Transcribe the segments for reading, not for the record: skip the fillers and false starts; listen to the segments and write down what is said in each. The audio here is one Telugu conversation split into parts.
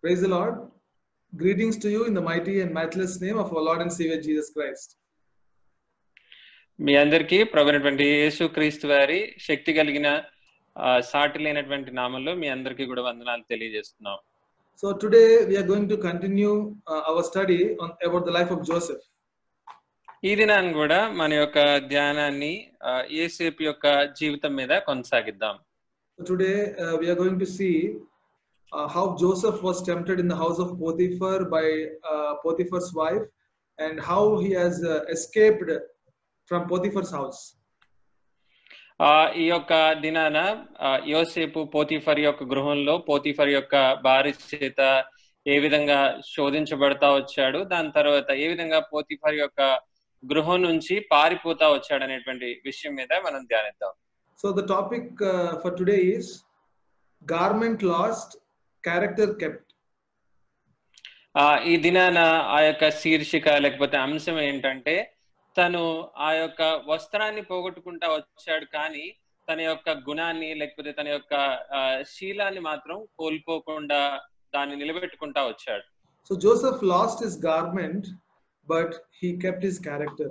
Praise the Lord. Greetings to you in the mighty and matchless name of our Lord and Savior Jesus Christ. మీ అందరికీ ప్రభువైనటువంటి యేసుక్రీస్తు వారి శక్తి కలిగిన సాటి లేనటువంటి నామంలో మీ అందరికీ కూడా వందనాలు తెలియజేస్తున్నాం. So today we are going to continue our study about the life of Joseph. ఈ దినాన్ని కూడా మన యొక్క ధ్యానాన్ని యోసేపు యొక్క జీవితం మీద కొనసాగిద్దాం. So today we are going to see how Joseph was tempted in the house of Potiphar by Potiphar's wife and how he has escaped from Potiphar's house. ఈ యొక్క దినాన యోసేపు పోతిఫర్ యొక్క గృహంలో పోతిఫర్ యొక్క భార్య చేత ఏ విధంగా శోధించబడతా వచ్చాడు, దాని తర్వాత ఏ విధంగా పోతిఫర్ యొక్క గృహం నుంచి పారిపోతా వచ్చాడు అనేటువంటి విషయం మీద మనం ధ్యానిద్దాం. So the topic for today is garment lost, character kept. ఈ దినాన ఆ యొక్క శీర్షిక లేకపోతే అంశం ఏంటంటే, తను ఆ యొక్క వస్త్రాన్ని పోగొట్టుకుంటా వచ్చాడు కానీ తన యొక్క గుణాన్ని లేకపోతే తన యొక్క శీలాన్ని మాత్రం కోల్పోకుండా దాన్ని నిలబెట్టుకుంటా వచ్చాడు. So Joseph lost his garment but he kept his character.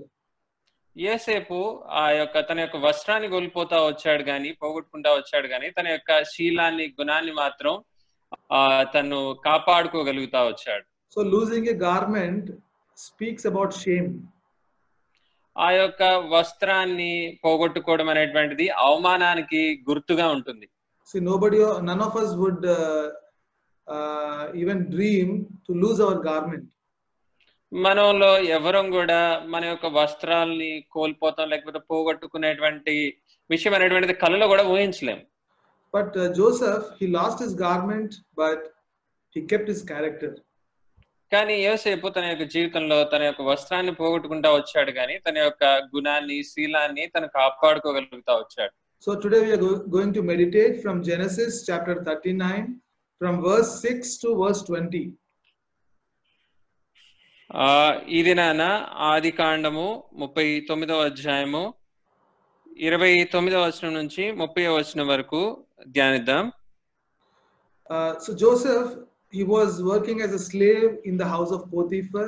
యోసేపు ఆ యొక్క తన యొక్క వస్త్రాన్ని కోల్పోతా వచ్చాడు కానీ పోగొట్టుకుంటా వచ్చాడు కానీ తన యొక్క శీలాన్ని గుణాన్ని మాత్రం తను కాపాడుకోగలుగుతా వచ్చాడు. So losing a garment speaks about shame. ఆ యొక్క వస్త్రాన్ని పోగొట్టుకోవడం అనేటువంటిది అవమానానికి గుర్తుగా ఉంటుంది. See, none of us would even dream to lose our garment. మనలో ఎవరం కూడా మన యొక్క వస్త్రాల్ని కోల్పోతాం లేకపోతే పోగొట్టుకునేటువంటి విషయం అనేటువంటిది కలలో కూడా ఊహించలేం. But Joseph, he lost his garment but he kept his character. కానీ యోసేపు తన యొక్క జీవితంలో తన యొక్క వస్త్రాన్ని పోగొట్టుకుంటా వచ్చాడు కానీ తన యొక్క గుణాన్ని శీలాన్ని తను కాపాడుకోగలుగుతా వచ్చాడు. So today we are going to meditate from Genesis chapter 39 from verse 6 to verse 20. ఈ దినాన ఆదికాండము 39వ అధ్యాయము 29వ వచనం నుంచి 30వ వచనం వరకు ధ్యానిద్దాం. So Joseph, he was working as a slave in the house of Potiphar.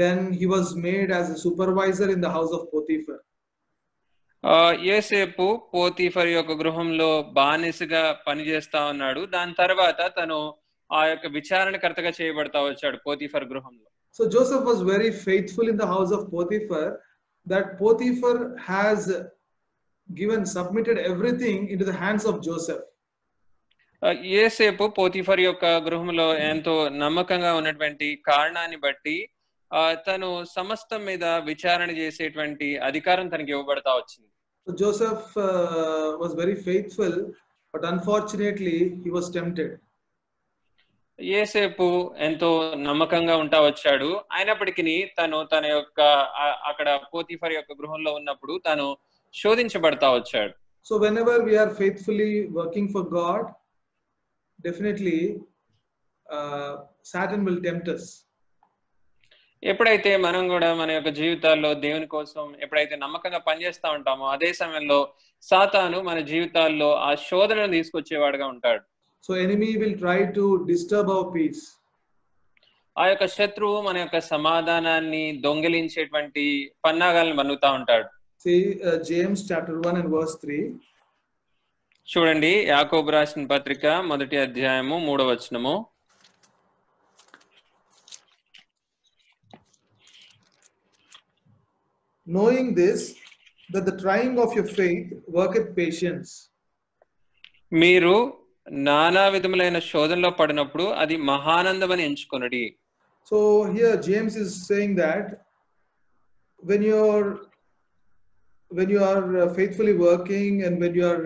Then he was made as a supervisor in the house of Potiphar. యోసేపు పోతిఫర్ యొక్క గృహంలో బానిసగా పనిచేస్తా ఉన్నాడు. దాని తర్వాత తను ఆ యొక్క విచారణకర్తగా చేయబడతా వచ్చాడు పోతిఫర్ గృహంలో. So Joseph was very faithful in the house of Potiphar, that Potiphar has submitted everything into the hands of Joseph. యోసేపు పోతిఫర్ యొక్క గృహంలో ఎంతో నమ్మకంగా ఉన్నటువంటి కారణాన్ని బట్టి తను సమస్తం మీద విచారణ చేసేటువంటి అధికారం తనకి ఇవ్వబడతా వచ్చింది. So Joseph was very faithful, but unfortunately he was tempted. యోసేపు ఎంతో నమ్మకంగా ఉంటా వచ్చాడు, అయినప్పటికీ తను తన యొక్క అక్కడ పోతిఫర్ యొక్క గృహంలో ఉన్నప్పుడు తను శోధించబడతా వచ్చాడు. So whenever we are faithfully working for God, definitely Satan will tempt us. ఎప్పుడైతే మనం కూడా మన యొక్క జీవితాల్లో దేవుని కోసం ఎప్పుడైతే నమ్మకంగా పనిచేస్తా ఉంటామో అదే సమయంలో సాతాను మన జీవితాల్లో ఆ శోధనను తీసుకొచ్చేవాడుగా ఉంటాడు. So enemy will try to disturb our peace. ఆ యొక్క శత్రువు మన యొక్క సమాధానాన్ని దొంగిలించేటువంటి పన్నాగాలను మన్నుతా ఉంటాడు. See James chapter 1 and verse 3. చూడండి, యాకోబు రాసిన పత్రిక 1వ అధ్యాయము 3వ వచనము. Knowing this, that the trying of your faith worketh patience. మీరు నానా విధములైన శోధనలో పడినప్పుడు అది మహానందమని ఎంచుకొనుడి. So here James is saying that when you are faithfully working and when you are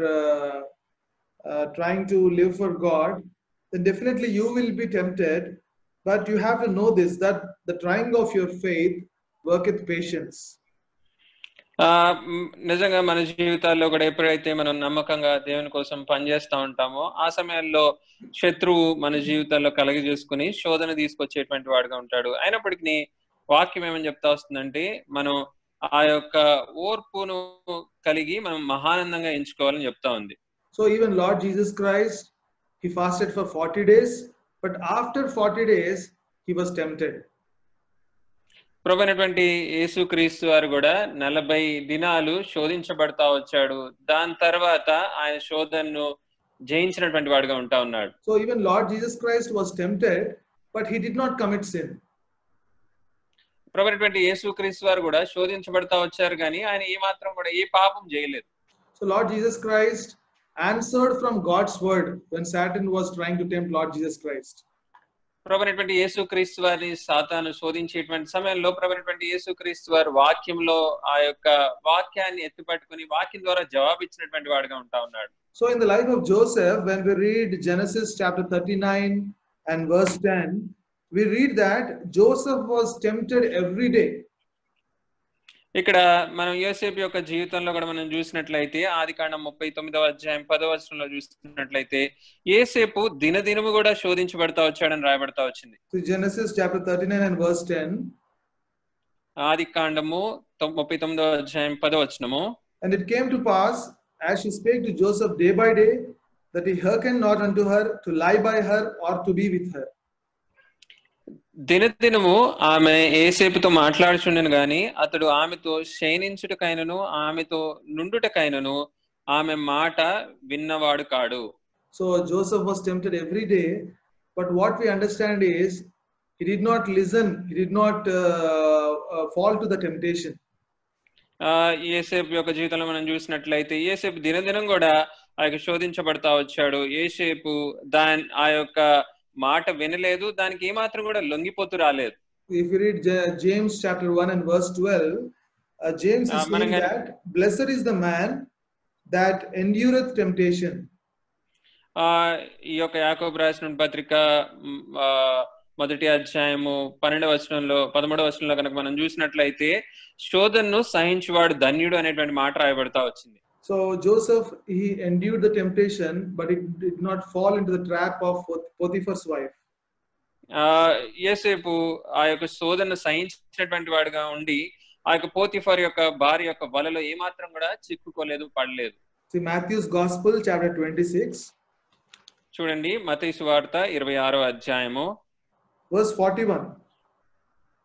trying to live for God, then definitely you will be tempted, but you have to know this, that the trying of your faith worketh patience. నిజంగా మన జీవితాల్లో కూడా ఎప్పుడైతే మనం నమ్మకంగా దేవుని కోసం పనిచేస్తా ఉంటామో ఆ సమయంలో శత్రువు మన జీవితాల్లో కలగ చేసుకుని శోధన తీసుకొచ్చేటువంటి వాడుగా ఉంటాడు. అయినప్పటికీ వాక్యం ఏమని చెప్తా వస్తుందంటే మనం ఆ యొక్క ఓర్పును కలిగి మనం మహానందంగా ఎంచుకోవాలని చెప్తా ఉంది. So even Lord Jesus Christ, he fasted for 40 days but after 40 days he was tempted. ప్రభువైనటువంటి యేసుక్రీస్తు వారు కూడా 40 దినాలు శోధించబడతా వచ్చాడు. దాని తర్వాత ఆయన శోధనను జయించినటువంటి వాడుగా ఉంటా ఉన్నాడు. So even Lord Jesus Christ was tempted, but he did not commit sin. ప్రభువైనటువంటి యేసుక్రీస్తు వారు కూడా శోధించబడతా వచ్చారు కానీ ఆయన ఏ మాత్రం కూడా ఏ పాపం చేయలేదు. So Lord Jesus Christ answered from God's word when Satan was trying to tempt Lord Jesus Christ. ప్రభువైనటువంటి యేసుక్రీస్తు వారిని సాతాను శోధించేటువంటి సమయంలో ప్రభువైనటువంటి యేసుక్రీస్తు వారు వాక్యంలో ఆ యొక్క వాక్యాన్ని ఎత్తిపట్టుకుని వాక్యం ద్వారా జవాబు ఇచ్చినటువంటి వాడుగా ఉంటా ఉన్నాడు. So in the life of Joseph, when we read Genesis chapter 39 and verse 10, we read that Joseph was tempted every day. ఇక్కడ మనం యోసేపు యొక్క జీవితంలో కూడా మనం చూసినట్లయితే ఆదికాండం 39వ అధ్యాయం 10వ వచనంలో చూసినట్లయితే యోసేపు దినదినము కూడా శోధించబడతా వచ్చాడని రాయబడతా వచ్చింది. So Genesis chapter 39 and verse 10. ఆదికాండము 39వ అధ్యాయం 10వ వచనము. And it came to pass, as she spake to Joseph day by day, that he hearkened not unto her to lie by her or to be with her. దినదినము ఆమె యేసేపుతో మాట్లాడుచుండెను గాని అతడు ఆమెతో శయనించుటకైనను ఆమెతో నుండుటకైనను ఆమె మాట విన్నవాడు కాడు. So Joseph was tempted every day, but what we understand is he did not listen, he did not fall to the temptation. యేసేపు యొక్క జీవితంలో మనం చూసినట్లయితే యేసేపు దినదినం కూడా ఆ యొక్క శోధించబడతా వచ్చాడు. యేసేపు ఆ యొక్క మాట వినలేదు, దానికి ఏమాత్రం కూడా లొంగిపోతూ రాలేదు. If you read James chapter 1 and verse 12, James is saying that blessed is the man that endureth temptation. ఈ యొక్క యాకోబు రాసిన పత్రిక మొదటి అధ్యాయము 12వ వచనంలో 13వ వచనంలో కనుక మనం చూసినట్లయితే శోధనను సహించువాడు ధన్యుడు అనేటువంటి మాట రాయబడతా వచ్చింది. So Joseph, he endured the temptation, but it did not fall into the trap of Potiphar's wife. యోసేపు ఆ యొక్క శోధనను సహించినటువంటి వాడుగా ఉండి ఆ యొక్క పోతిఫర్ యొక్క భార్య యొక్క వలలో ఏమాత్రం కూడా చిక్కుకోలేదు, పడలేదు. See Matthew's Gospel chapter 26. చూడండి మత్తయి సువార్త 26వ అధ్యాయము verse 41.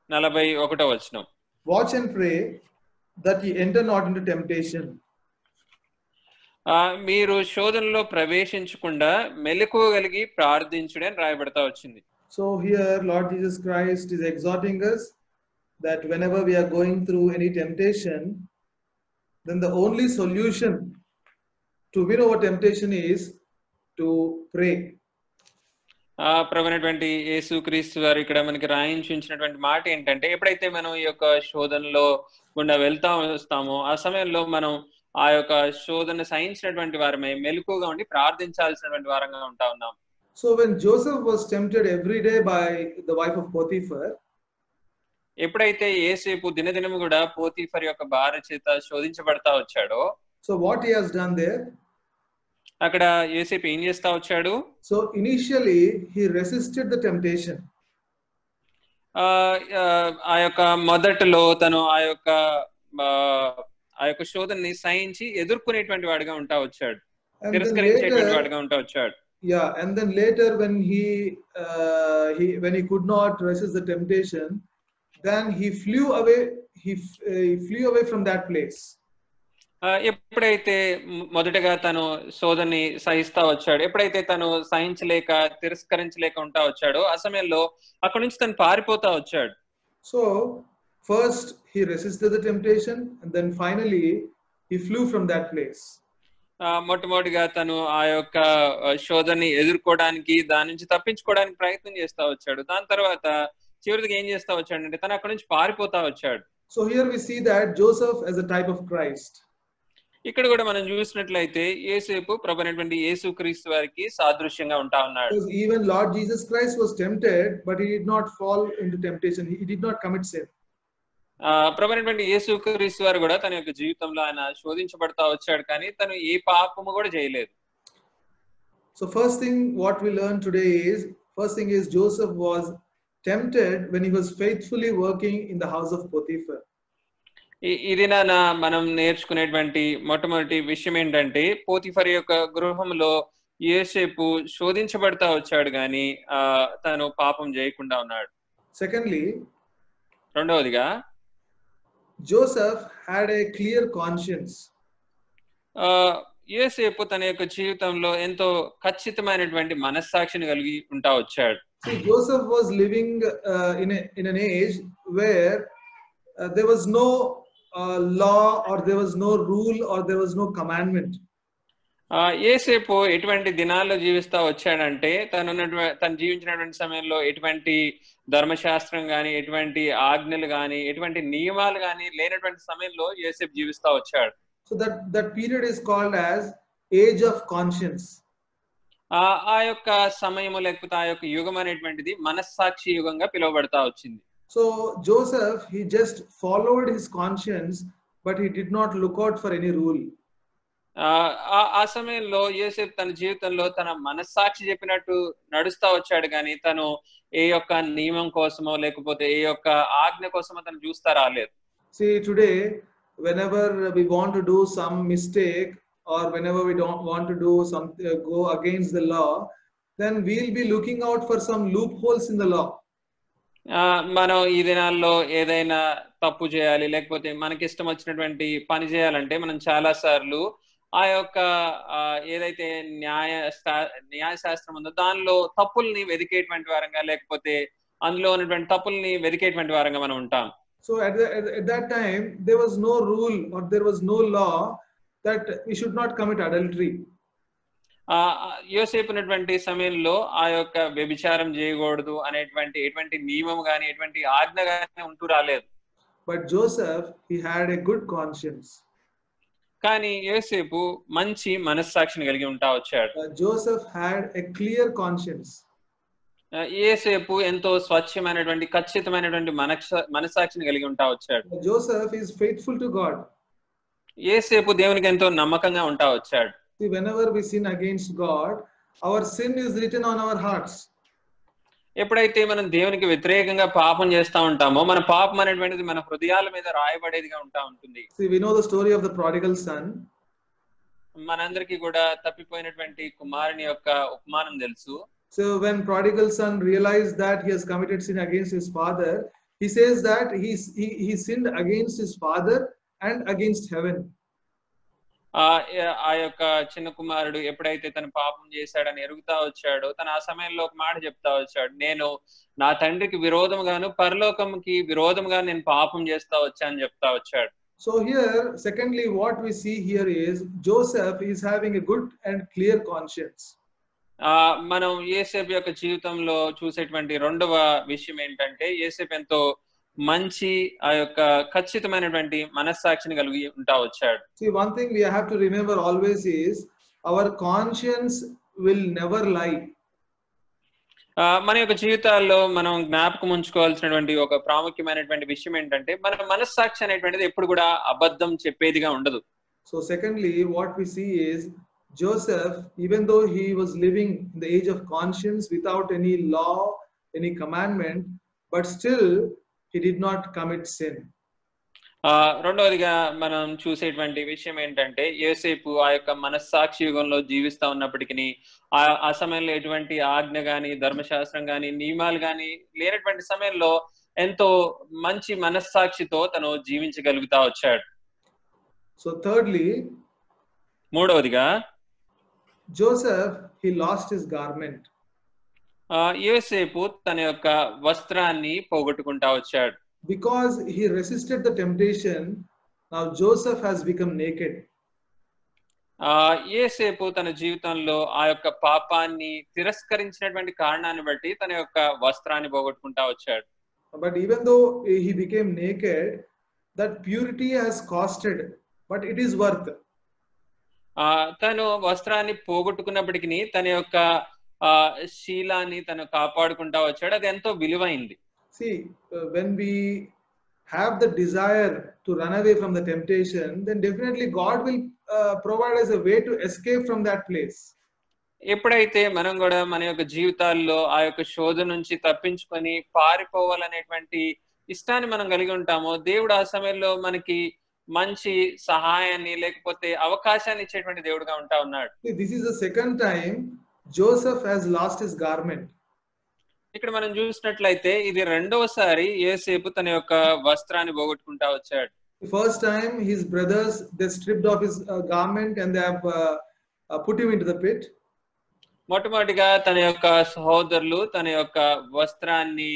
41వ వచనం. Watch and pray that ye enter not into temptation. మీరు శోధనలో ప్రవేశించకుండా మెలకువగలిగి ప్రార్థించుడి అని రాయబడతా వచ్చింది. So here Lord Jesus Christ is exhorting us that whenever we are going through any temptation, then the only solution to win over temptation is to pray. ప్రభువైనటువంటి యేసుక్రీస్తు వారు ఇక్కడ మనకి రాయించినటువంటి మాట ఏంటంటే ఎప్పుడైతే మనం ఈ యొక్క శోధనలో గుండా వెళ్తా వస్తామో ఆ సమయంలో మనం ఆ యొక్క శోధన సహించినటువంటి వారమే మెలకుగా ఉండి ప్రార్థించాల్సినటువంటి వారంగా ఉంటా ఉన్నాం. So when Joseph was tempted every day by the wife of Potiphar, ఎప్పుడైతే యేసేపు దినదినము కూడా పోతిఫర్ యొక్క భార్య చేత శోధించబడతా వచ్చాడో, so what he has done there, అక్కడ యేసేపు ఏం చేస్తా వచ్చాడు? So initially he resisted the temptation. ఆ యొక్క మొదట్లో తను ఆ యొక్క శోధనని సహించి ఎదుర్కొనేటువంటి వాడిగా ఉంటా వచ్చాడు, తిరస్కరించేటువంటి వాడిగా ఉంటా వచ్చాడు. Yeah, and then later when he could not resist the temptation, then he flew away. He flew away from that place. ఎప్పుడైతే మొదటగా తను శోధనని సహిస్తా వచ్చాడు, ఎప్పుడైతే తను సహించలేక తిరస్కరించలేక ఉంటా వచ్చాడో ఆ సమయంలో అక్కడి నుంచి తను పారిపోతా వచ్చాడు. So first he resisted the temptation and then finally he flew from that place. మొట్టమొదటిగా తను ఆ యొక్క శోధనని ఎదుర్కోవడానికి దాని నుంచి తప్పించుకోవడానికి ప్రయత్నం చేస్తా వచ్చాడు. దాని తర్వాత చివరికి ఏం చేస్తా వచ్చాడు అంటే తను అక్కడి నుంచి పారిపోతా వచ్చాడు. So here we see that Joseph as a type of Christ. ఇక్కడ కూడా మనం చూసినట్లయితే యేసేపు ప్రభువైనటువంటి యేసుక్రీస్తు వారికి సాదృశ్యంగా ఉంటా ఉన్నాడు. Even Lord Jesus Christ was tempted, but he did not fall into temptation. He did not commit sin. ప్రభువైనటువంటి యేసుక్రీస్తు వారు కూడా తన యొక్క జీవితంలో ఆయన శోధించబడతా వచ్చాడు, కానీ తను ఏ పాపము కూడా చేయలేదు. So first thing what we learn today is Joseph was tempted when he was faithfully working in the house of Potiphar. ఇది మనం నేర్చుకునేటువంటి మొట్టమొదటి విషయం ఏంటంటే పోతిఫర్ యొక్క గృహంలో యోసేపు శోధించబడతా వచ్చాడు గాని తను పాపం చేయకుండా ఉన్నాడు. Secondly, రెండవదిగా Joseph had a clear conscience. యోసేపు తన యొక్క జీవితంలో ఎంతో ఖచ్చితమైనటువంటి మనస్సాక్షిని కలిగి ఉంటా వచ్చాడు. See, Joseph was living in an age where there was no law, or there was no rule, or there was no commandment. యోసేపు ఎటువంటి దినాల్లో జీవిస్తా వచ్చాడంటే తను జీవించినటువంటి సమయంలో ఎటువంటి ధర్మశాస్త్రం గాని, ఎటువంటి ఆజ్ఞలు గాని, ఎటువంటి నియమాలు గాని లేనటువంటి సమయంలో యోసేపు జీవిస్తా వచ్చాడు. So that period is called as age of conscience. ఆ యొక్క సమయము లేకపోతే ఆ యొక్క యుగం అనేటువంటిది మనస్సాక్షి యుగంగా పిలువబడతా వచ్చింది. So Joseph, he just followed his conscience, but he did not look out for any rule. ఆ సమయంలో యోసేపు తన జీవితంలో తన మనస్సాక్షి చెప్పినట్టు నడుస్తా వచ్చాడు కానీ తను ఏ యొక్క నియమం కోసమో లేకపోతే ఏ యొక్క ఆజ్ఞ కోసమో తను చూస్తా రాలేదు. See, today whenever we want to do some mistake, or whenever we don't want to do something, go against the law, then we'll be looking out for some loopholes in the law. మనం ఈ దినాల్లో ఏదైనా తప్పు చేయాలి లేకపోతే మనకి ఇష్టం వచ్చినటువంటి పని చేయాలంటే మనం చాలా సార్లు ఆ యొక్క ఏదైతే న్యాయశాస్త్రం ఉందో దానిలో తప్పుల్ని వెదికేటువంటి వారంగా లేకపోతే అందులో ఉన్నటువంటి తప్పుల్ని వెదికేటువంటి వారంగా మనం ఉంటాం. So at that time there was no rule, or there was no law that we should not commit adultery. యోసేపు ఉన్నటువంటి సమయంలో ఆ యొక్క వ్యభిచారం చేయకూడదు అనేటువంటి ఎటువంటి నియమం గాని ఎటువంటి ఆజ్ఞ గాని ఉంటూ రాలేదు. But Joseph, he had a good conscience. కానీ యోసేపు మంచి మనస్సాక్షిని కలిగి ఉంటా వచ్చాడు. Joseph had a clear conscience. యోసేపు ఎంతో స్వచ్ఛమైనటువంటి ఖచ్చితమైనటువంటి మనస్సాక్షిని కలిగి ఉంటా వచ్చాడు. Joseph is faithful to God. యోసేపు దేవునికి ఎంతో నమ్మకంగా ఉంటా వచ్చాడు. See, whenever we sin against God, our sin is written on our hearts. ఎప్పుడైతే మనం దేవునికి వ్యతిరేకంగా పాపం చేస్తా ఉంటామో మన పాపం అనేటువంటిది మన హృదయాల మీద రాయబడేదిగా ఉంటా ఉంటుంది. See, we know the story of the prodigal son. మనందరికీ కూడా తప్పిపోయినటువంటి కుమారుని యొక్క ఉపమానం తెలుసు. So when prodigal son realized that he has committed sin against his father, he says that he sinned against his father and against heaven. ఆ యొక్క చిన్న కుమారుడు ఎప్పుడైతే తన పాపం చేశాడని ఎరుగుతా వచ్చాడో తన ఆ సమయంలో ఒక మాట చెప్తా వచ్చాడు, నేను నా తండ్రికి విరోధముగాను పరలోకంకి విరోధముగా నేను పాపం చేస్తా వచ్చానని చెప్తా వచ్చాడు. So here, secondly, what we see here is Joseph is having a good and clear conscience. మనం యోసేపు యొక్క జీవితంలో చూసేటువంటి రెండవ విషయం ఏంటంటే యోసేపు ఎంతో మంచి ఆ యొక్క ఖచ్చితమైనటువంటి మనస్సాక్షిని కలిగి ఉంటా వచ్చాడు. See, one thing we have to remember always is our conscience will never lie. మన యొక్క జీవితాల్లో మనం జ్ఞాపకం ఉంచుకోవాల్సినటువంటి ఒక ప్రాముఖ్యమైనటువంటి విషయం ఏంటంటే మన మనస్సాక్షి అనేటువంటిది ఎప్పుడు కూడా అబద్ధం చెప్పేదిగా ఉండదు. So secondly, what we see is Joseph, even though he was living in the age of conscience without any law, any commandment, but still he did not commit sin. రెండవదిగా మనం చూసేటువంటి విషయం ఏంటంటే యోసేపు ఆ యొక్క మనస్సాక్షి యుగంలో జీవిస్తా ఉన్నప్పటికీ ఆ సమయంలో ఎటువంటి ఆజ్ఞ గాని ధర్మశాస్త్రం గాని నియమాలు గాని లేనటువంటి సమయంలో ఎంతో మంచి మనస్సాక్షితో తను జీవించగలుగుతా వచ్చాడు. So thirdly, మూడవదిగా Joseph, he lost his garment. యోసేపు తన యొక్క వస్త్రాన్ని పోగొట్టుకుంటా వచ్చాడు. Because he resisted the temptation, now Joseph has become naked. యోసేపు తన జీవితంలో ఆ యొక్క పాపాన్ని తిరస్కరించినటువంటి కారణాన్ని బట్టి తన యొక్క వస్త్రాన్ని పోగొట్టుకుంటా వచ్చాడు. But even though he became naked, that purity has costed, but it is worth. తను వస్త్రాన్ని పోగొట్టుకున్నప్పటికీ తన యొక్క శీలాన్ని తను కాపాడుకుంటా వచ్చాడు. అది ఎంతో విలువైంది. See, when we have the desire to run away from the temptation, then definitely God will provide us a way to escape from that place. ఎప్పుడైతే మనం కూడా మన యొక్క జీవితాల్లో ఆ యొక్క శోధన నుంచి తప్పించుకొని పారిపోవాలనేటువంటి ఇష్టాన్ని మనం కలిగి ఉంటామో దేవుడు ఆ సమయంలో మనకి మంచి సహాయాన్ని లేకపోతే అవకాశాన్ని ఇచ్చేటువంటి దేవుడుగా ఉంటా ఉన్నాడు. See, this is the second time Joseph has lost his garment. ఇక్కడ మనం చూసినట్లయితే ఇది రెండవసారి యోసేపు తన యొక్క వస్త్రాన్ని పోగొట్టుకుంటా వచ్చాడు. The first time his brothers, they stripped off his garment and they have put him into the pit. మొట్టమొదటిగా తన యొక్క సహోదరులు తన యొక్క వస్త్రాన్ని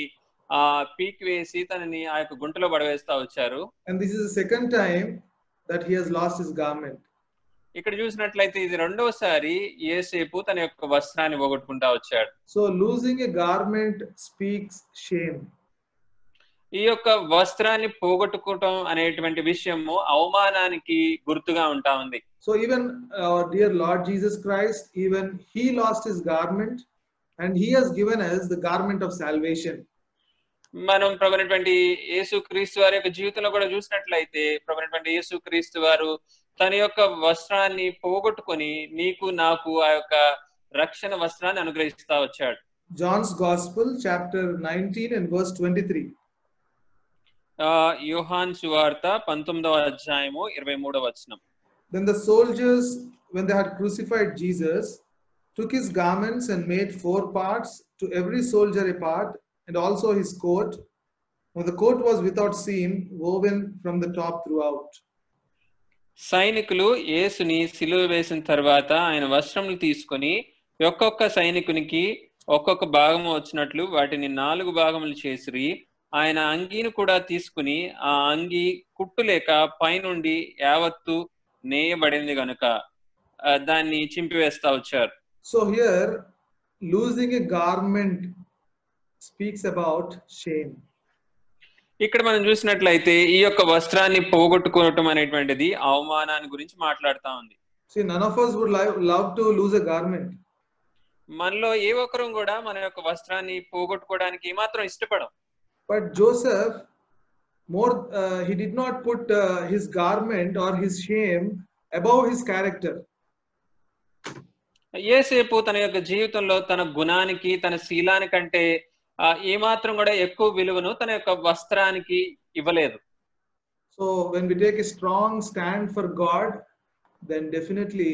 పీకివేసి తనని ఆ యొక్క గుంటలో పడవేస్తా వచ్చారు. And this is the second time that he has lost his garment. ఇక్కడ చూసినట్లయితే ఇది రెండవసారి యోసేపు తన యొక్క వస్త్రాన్ని పోగొట్టుకుంటా వచ్చాడు. So losing a garment speaks shame. ఈ యొక్క వస్త్రాన్ని పోగొట్టుకోవటం అనేటువంటి విషయము అవమానానికి గుర్తుగా ఉంటా ఉంది. So even our dear Lord Jesus Christ, even he lost his garment and he has given us the garment of salvation. మనం ప్రభువైనటువంటి యేసుక్రీస్తు వారి యొక్క జీవితంలో కూడా చూసినట్లయితే ప్రభువైనటువంటి యేసుక్రీస్తు వారు తన యొక్క వస్త్రాన్ని పోగొట్టుకొని నీకు నాకు ఆ యొక్క రక్షణ వస్త్రాన్ని అనుగ్రహిస్తా వచ్చాడు. John's Gospel chapter 19 and verse 23. యోహాను సువార్త 19వ అధ్యాయము 23వ వచనం. Then the soldiers, when they had crucified Jesus, took his garments and made 4 parts, to every soldier a part, and also his coat. Now the coat was without seam, woven from the top throughout. సైనికులు యేసుని సిలువ వేసిన తర్వాత ఆయన వస్త్రములు తీసుకొని ఒక్కొక్క సైనికునికి ఒక్కొక్క భాగము వచ్చినట్లు వాటిని 4 భాగములు చేసిరి. ఆయన అంగీని కూడా తీసుకుని ఆ అంగీ కుట్టు లేక పైనుండి యావత్తు నేయబడింది గనుక దాన్ని చింపివేస్తా వచ్చారు. So here losing a garment speaks about shame. ఇక్కడ మనం చూసినట్లయితే ఈ యొక్క వస్త్రాన్ని పోగొట్టుకోవటం అనేటువంటిది అవమానాన్ని గురించి మాట్లాడుతా ఉంది. See, none of us would love to lose a garment. మనలో ఏ ఒక్కరం కూడా మన యొక్క వస్త్రాన్ని పోగొట్టుకోవడానికి ఏమాత్రం ఇష్టపడం. But Joseph, he did not put his garment or his shame above his character. యోసేపు తన యొక్క జీవితంలో తన గుణానికి తన శీలానికంటే ఏమాత్రం కూడా ఎక్కువ విలువను తన యొక్క వస్త్రానికి ఇవ్వలేదు. So when we take a strong stand for God, then definitely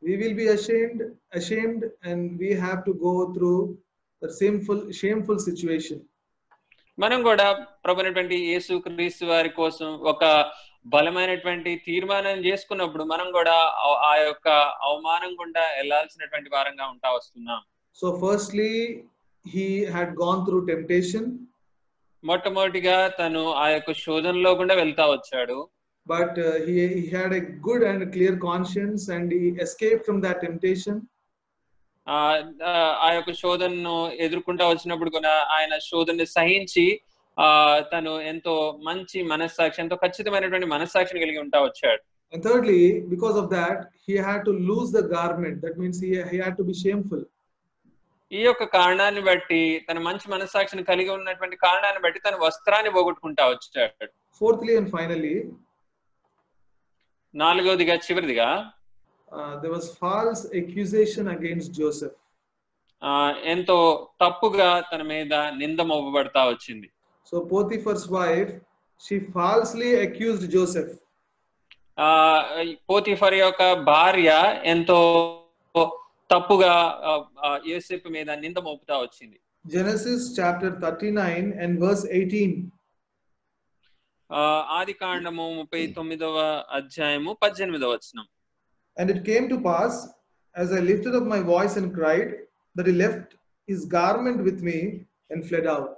we will be ashamed and we have to go through the shameful situation. మనం కూడా ప్రభువైనటువంటి యేసుక్రీస్తు వారి కోసం ఒక బలమైనటువంటి తీర్మానం చేసుకున్నప్పుడు మనం కూడా ఆ యొక్క అవమానం గుండా వెళ్ళాల్సినటువంటి వారంగా ఉంటా వస్తున్నాం. So firstly, he had gone through temptation. మొట్టమొదటిగా తను ఆ యొక్క శోధనలో గుండా వెళ్తా వచ్చాడు. But he had a good and clear conscience and he escaped from that temptation. ఆ యొక్క శోధనను ఎదుర్కొంటా వచ్చినప్పుడు కూడా ఆయన శోధనని సహించి తను ఎంతో మంచి మనస్సాక్షి, ఎంతో ఖచ్చితమైనటువంటి మనస్సాక్షిని కలిగి ఉంటా వచ్చాడు. And thirdly, because of that, he had to lose the garment. That means he had to be shameful. ఈ యొక్క కారణాన్ని బట్టి తన మంచి మనస్సాక్షిని కలిగి ఉన్నటువంటి కారణాన్ని బట్టి తన వస్త్రాన్ని పోగొట్టుకుంటా వచ్చాడు. Fourthly and finally, నాలుగవదిగా చివరిదిగా there was false accusation against Joseph. ఎంతో తప్పుగా తన మీద నింద మోపబడతా వచ్చింది. So Potiphar's wife, she falsely accused Joseph. Potiphar యొక్క భార్య ఎంతో తప్పుగా యోసేపు మీద నింద మోపుతా వచ్చింది. Genesis chapter 39 and verse 18. ఆదికాండము 39వ అధ్యాయము 18వ వచనం. And it came to pass, as I lifted up my voice and cried, that he left his garment with me and fled out.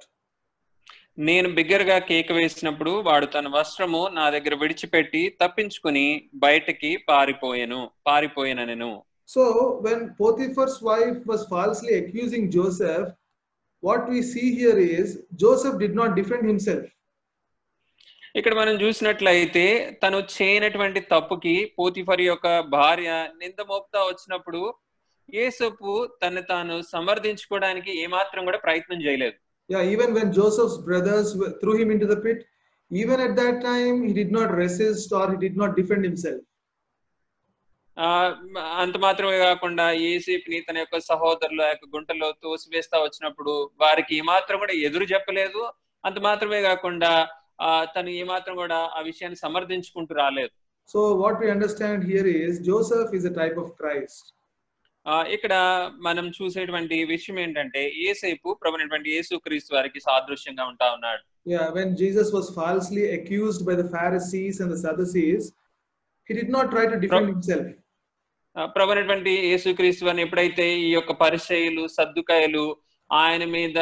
నేను బిగ్గరగా కేక వేసినప్పుడు వాడు తన వస్త్రము నా దగ్గర విడిచిపెట్టి తప్పించుకుని బయటికి పారిపోయాను. So when Potiphar's wife was falsely accusing Joseph, what we see here is Joseph did not defend himself. ఇక్కడ మనం చూసినట్లయితే తను చేయనటువంటి తప్పుకి పోతిఫర్ యొక్క భార్య నింద మోపుతా వచ్చినప్పుడు యేసేపు తను తాను సమర్థించుకోవడానికి ఏమాత్రం కూడా ప్రయత్నం చేయలేదు. Yeah, even when Joseph's brothers threw him into the pit, even at that time he did not resist or he did not defend himself. అంత మాత్రమే కాకుండా యోసేపుని తన యొక్క సహోదరుల యొక్క గుంటలో తోసివేస్తా వచ్చినప్పుడు వారికి ఏమాత్రం కూడా ఎదురు చెప్పలేదు. అంత మాత్రమే కాకుండా తను ఏమాత్రం కూడా ఆ విషయాన్ని సమర్థించుకుంటూ రాలేదు. So what we understand here is Joseph is a type of Christ. ఇక్కడ మనం చూసేటువంటి విషయం ఏంటంటే యేసేపు ప్రభువైనటువంటి యేసుక్రీస్తు వారికి సాదృశ్యంగా ఉంటా ఉన్నాడు. Yeah, when Jesus was falsely accused by the Pharisees and the Sadducees, he did not try to defend himself. ప్రభువైనటువంటి యేసుక్రీస్తు వారిని ఎప్పుడైతే ఈ యొక్క పరిసయ్యులు సద్దుకాయలు ఆయన మీద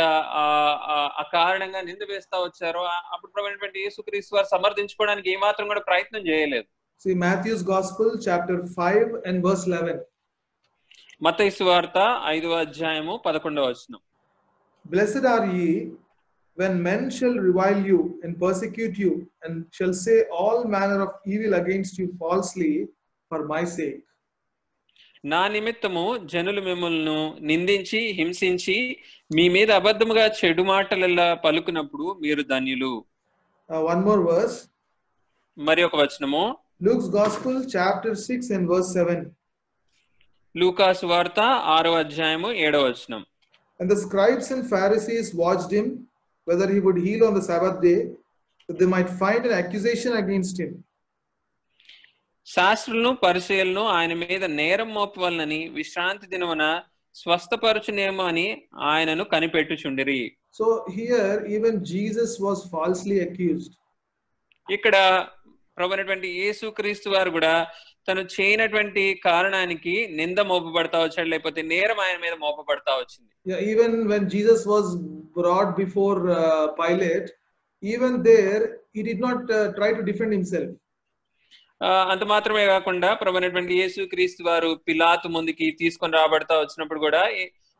అకారణంగా నింద వేస్తా వచ్చారో అప్పుడు ప్రభువైనటువంటి యేసుక్రీస్తు వారు సమర్థించుకోవడానికి ఏమాత్రం కూడా ప్రయత్నం చేయలేదు. See Matthew's Gospel chapter 5 and verse 11. మత్తయి సువార్త 5వ అధ్యాయము 11వ వచనం. Blessed are ye when men shall revile you and persecute you and shall say all manner of evil against you falsely for my sake. నా నిమిత్తము జనులు మిమ్మల్ని నిందించి హింసించి మీ మీద అబద్ధముగా చెడు మాటలలా పలుకునప్పుడు మీరు ధన్యులు. One more verse. మరి ఒక వచనము Luke's Gospel chapter 6 and verse 7. లూకా సువార్త 6వ అధ్యాయము 7వ వచనం. And the scribes and Pharisees watched him whether he would heal on the Sabbath day, that they might find an accusation against him. శాస్త్రులను పరిసయ్యులను ఆయన మీద నేరం మోపవలనని విశ్రాంతి దినమున స్వస్థపరచునేమో అని ఆయనను కనిపెట్టుచుండిరి. So here even Jesus was falsely accused. ఇక్కడ ప్రభువైనటువంటి యేసుక్రీస్తు వారు కూడా తను చేయనటువంటి కారణానికి నింద మోపబడతా వచ్చాడు, లేకపోతే నేరం ఆయన మీద మోపబడతా వచ్చింది. Yeah, even when Jesus was brought before Pilate, even there he did not try to defend himself. అంత మాత్రమే కాకుండా ప్రభువైనటువంటి యేసుక్రీస్తు వారు పిలాతు ముందుకి తీసుకొని రాబడతా వచ్చినప్పుడు కూడా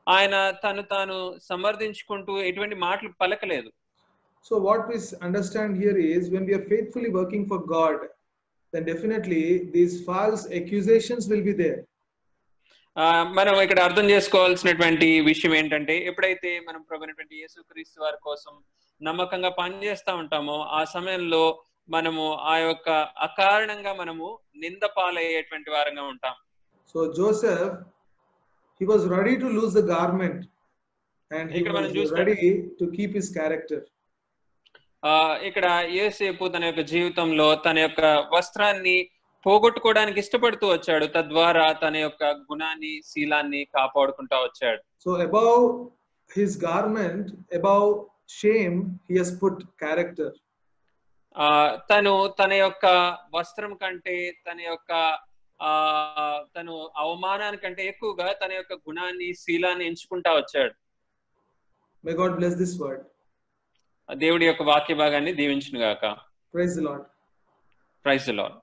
ఆయన తాను సమర్థించుకుంటూ ఎటువంటి మాటలు పలకలేదు. So what we understand here is when we are faithfully working for God, then definitely these false accusations will be there. మనం ఇక్కడ అర్థం చేసుకోవాల్సినటువంటి విషయం ఏంటంటే ఎప్పుడైతే మనం ప్రభువైనటువంటి యేసుక్రీస్తు వారి కోసం నమ్మకంగా పనిచేస్తా ఉంటామో ఆ సమయంలో మనము ఆ యొక్క అకారణంగా మనము నింద పాలయ్యేటువంటి వారంగా ఉంటాం. So Joseph, he was ready to lose the garment and he was ready to keep his character. ఇక్కడ యేసేపు తన యొక్క జీవితంలో తన యొక్క వస్త్రాన్ని పోగొట్టుకోవడానికి ఇష్టపడుతూ వచ్చాడు, తద్వారా తన యొక్క గుణాన్ని శీలాన్ని కాపాడుకుంటా వచ్చాడు. So above his garment, above shame, he has put character. తను తన యొక్క వస్త్రం కంటే తను అవమానానికంటే ఎక్కువగా తన యొక్క గుణాన్ని శీలాన్ని ఎంచుకుంటా వచ్చాడు. May God bless this word. దేవుడి యొక్క వాక్య భాగాన్ని దీవించును గాక. Praise the Lord. Praise the Lord.